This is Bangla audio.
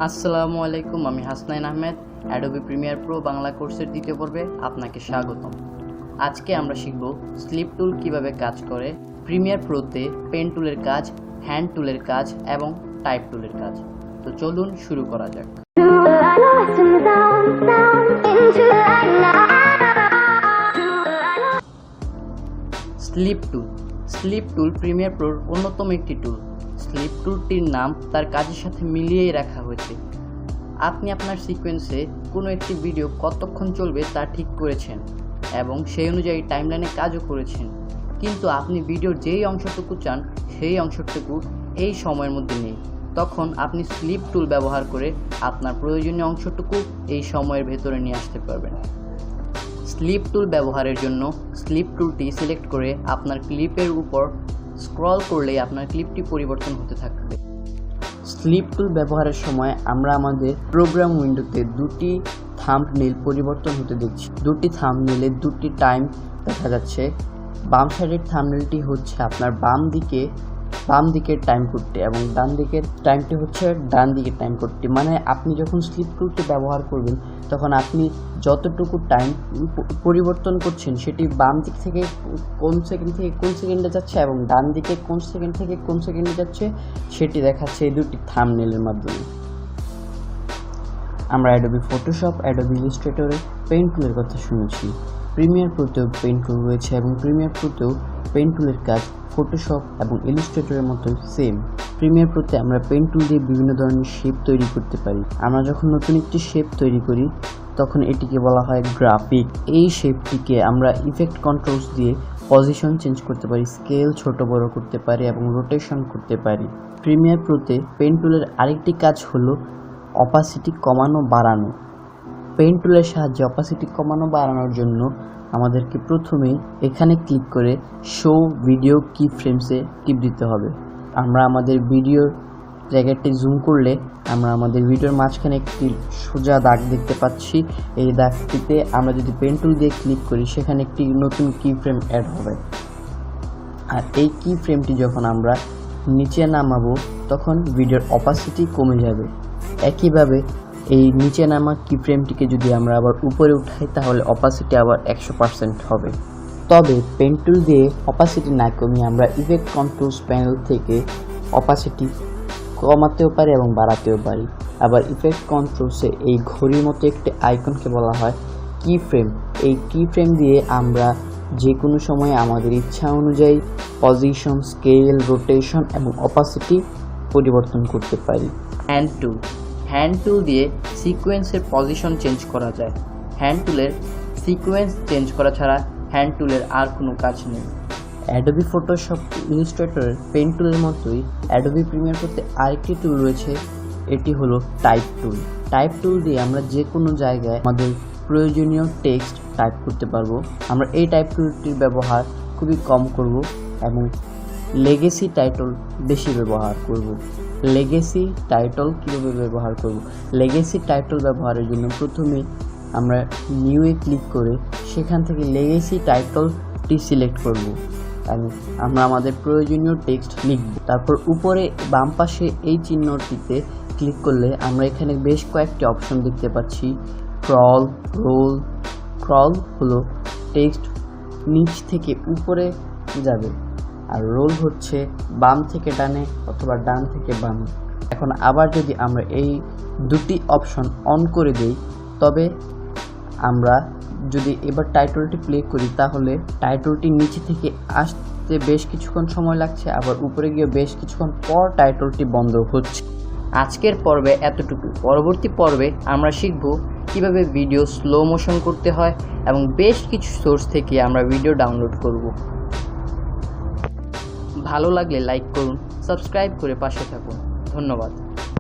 আসসালামু আলাইকুম, আমি Hasnain Ahmed. Adobe Premiere Pro Bangla কোর্সের দ্বিতীয় পর্বে আপনাকে স্বাগতম। আজকে আমরা শিখব স্লিপ টুল কিভাবে কাজ করে, প্রিমিয়ার প্রোতে পেন টুলের কাজ, হ্যান্ড টুলের কাজ এবং টাইপ টুলের কাজ। তো চলুন শুরু করা যাক। স্লিপ টুল প্রিমিয়ার প্রোর অন্যতম একটি টুল। স্লিপ টুলটির নাম তার কাজের সাথে মিলিয়েই রাখা হয়েছে। আপনি আপনার সিকোয়েন্সে কোনো একটি ভিডিও কতক্ষণ চলবে তা ঠিক করেছেন এবং সেই অনুযায়ী টাইমলাইনে কাজও করেছেন, কিন্তু আপনি ভিডিওর যেই অংশটুকু চান সেই অংশটুকু এই সময়ের মধ্যে নেই। তখন আপনি স্লিপ টুল ব্যবহার করে আপনার প্রয়োজনীয় অংশটুকু এই সময়ের ভেতরে নিয়ে আসতে পারবেন। স্লিপ টুল ব্যবহারের জন্য স্লিপ টুলটি সিলেক্ট করে আপনার ক্লিপের উপর স্ক্রল করলেই আপনার ক্লিপটি পরিবর্তন হতে থাকবে। স্লিপ টুল ব্যবহারের সময় আমরা আমাদের প্রোগ্রাম উইন্ডোতে দুটি থাম্বনেইল পরিবর্তন হতে দেখছি। দুটি থাম্বনেইলে দুটি টাইম দেখা যাচ্ছে। বাম সাইডের থাম্বনেইলটি হচ্ছে আপনার বাম দিকের টাইম করতে এবং ডান দিকের টাইমটি হচ্ছে ডান দিকের টাইম করতে। মানে আপনি যখন স্লিপ টুলটি ব্যবহার করবেন তখন আপনি যতটুকু টাইম পরিবর্তন করছেন সেটি বাম দিক থেকে কোন সেকেন্ড থেকে কোন সেকেন্ডে যাচ্ছে এবং ডান দিকে কোন সেকেন্ড থেকে কোন সেকেন্ডে যাচ্ছে সেটি দেখাচ্ছে এই দুটি থাম্বনেইলের মাধ্যমে। আমরা অ্যাডোবি ফটোশপ, অ্যাডোবি ইলাস্ট্রেটরে পেন টুলের কথা শুনেছি। প্রিমিয়ার প্রোতেও পেন টুল রয়েছে এবং প্রিমিয়ার প্রোতেও পেন টুলের কাজ ফটোশপ এবং ইলাস্ট্রেটরের মতোই সেম। প্রিমিয়ার প্রোতে আমরা পেন টুল দিয়ে বিভিন্ন ধরনের শেপ তৈরি করতে পারি। আমরা যখন নতুন একটি শেপ তৈরি করি তখন এটিকে বলা হয় গ্রাফিক। এই শেপটিকে আমরা ইফেক্ট কন্ট্রোলস দিয়ে পজিশন চেঞ্জ করতে পারি, স্কেল ছোট বড় করতে পারি এবং রোটেশন করতে পারি। প্রিমিয়ার প্রোতে পেন টুলের আরেকটি কাজ হলো অপাসিটি কমানো বাড়ানো। পেন টুলের সাহায্যে অপাসিটি কমানো বাড়ানোর জন্য আমাদেরকে প্রথমেই এখানে ক্লিক করে শো ভিডিও কি ফ্রেমসে টিপ দিতে হবে। আমরা আমাদের ভিডিওর জায়গাটি জুম করলে আমরা আমাদের ভিডিওর মাঝখানে একটি সোজা দাগ দেখতে পাচ্ছি। এই দাগটিতে আমরা যদি পেন টুল দিয়ে ক্লিক করি সেখানে একটি নতুন কি ফ্রেম অ্যাড হবে। আর এই কি ফ্রেমটি যখন আমরা নিচে নামাবো তখন ভিডিওর অপাসিটি কমে যাবে। একইভাবে এই নিচে নামা কি ফ্রেমটিকে যদি আমরা আবার উপরে উঠাই তাহলে অপাসিটি আবার 100% হবে। তবে পেন টুল দিয়ে অপাসিটি না কমিয়ে আমরা ইফেক্ট কন্ট্রোলস প্যানেল থেকে অপাসিটি কমাতেও পারি এবং বাড়াতেও পারি। আবার ইফেক্ট কন্ট্রোলসে এই ঘড়ির মতো একটি আইকনকে বলা হয় কি ফ্রেম। এই কি ফ্রেম দিয়ে আমরা যে কোনো সময় আমাদের ইচ্ছা অনুযায়ী পজিশন, স্কেল, রোটেশন এবং অপাসিটি পরিবর্তন করতে পারি। হ্যান্ড টুল দিয়ে সিকোয়েন্সের পজিশন চেঞ্জ করা যায়। হ্যান্ড টুলের সিকোয়েন্স চেঞ্জ করা ছাড়া হ্যান্ড টুলের আর কোনো কাজ নেই। অ্যাডোবি ফটোশপ, ইলাস্ট্রেটরের পেন টুলের মতোই অ্যাডোবি প্রিমিয়ার প্রোতে আরেকটি টুল রয়েছে, এটি হলো টাইপ টুল। টাইপ টুল দিয়ে আমরা যে কোনো জায়গায় আমাদের প্রয়োজনীয় টেক্সট টাইপ করতে পারবো। আমরা এই টাইপ টুলটির ব্যবহার খুবই কম করব এবং লেগেসি টাইটল বেশি ব্যবহার করব। লেগেসি টাইটল কীভাবে ব্যবহার করব? লেগেসি টাইটল ব্যবহারের জন্য প্রথমে আমরা নিউয়ে ক্লিক করে সেখান থেকে লেগেসি টাইটলটি সিলেক্ট করব এবং আমরা আমাদের প্রয়োজনীয় টেক্সট লিখব। তারপর উপরে বাম পাশে এই চিহ্নটিতে ক্লিক করলে আমরা এখানে বেশ কয়েকটি অপশন দেখতে পাচ্ছি। Crawl, roll. ক্রল হলো টেক্সট নিচ থেকে উপরে যাবে আর রোল হচ্ছে বাম থেকে ডানে অথবা ডান থেকে বামে। এখন আবার যদি আমরা এই দুটি অপশন অন করে দেই তবে আমরা যদি এবার টাইটলটি প্লে করি তাহলে টাইটলটি নিচে থেকে আসতে বেশ কিছুক্ষণ সময় লাগছে, আবার উপরে গিয়ে বেশ কিছুক্ষণ পর টাইটলটি বন্ধ হচ্ছে। আজকের পর্বে এতটুকু। পরবর্তী পর্বে আমরা শিখব কিভাবে ভিডিও স্লো মোশন করতে হয় এবং বেশ কিছু সোর্স থেকে আমরা ভিডিও ডাউনলোড করব। ভালো লাগলে লাইক করুন, সাবস্ক্রাইব করে পাশে থাকুন। ধন্যবাদ।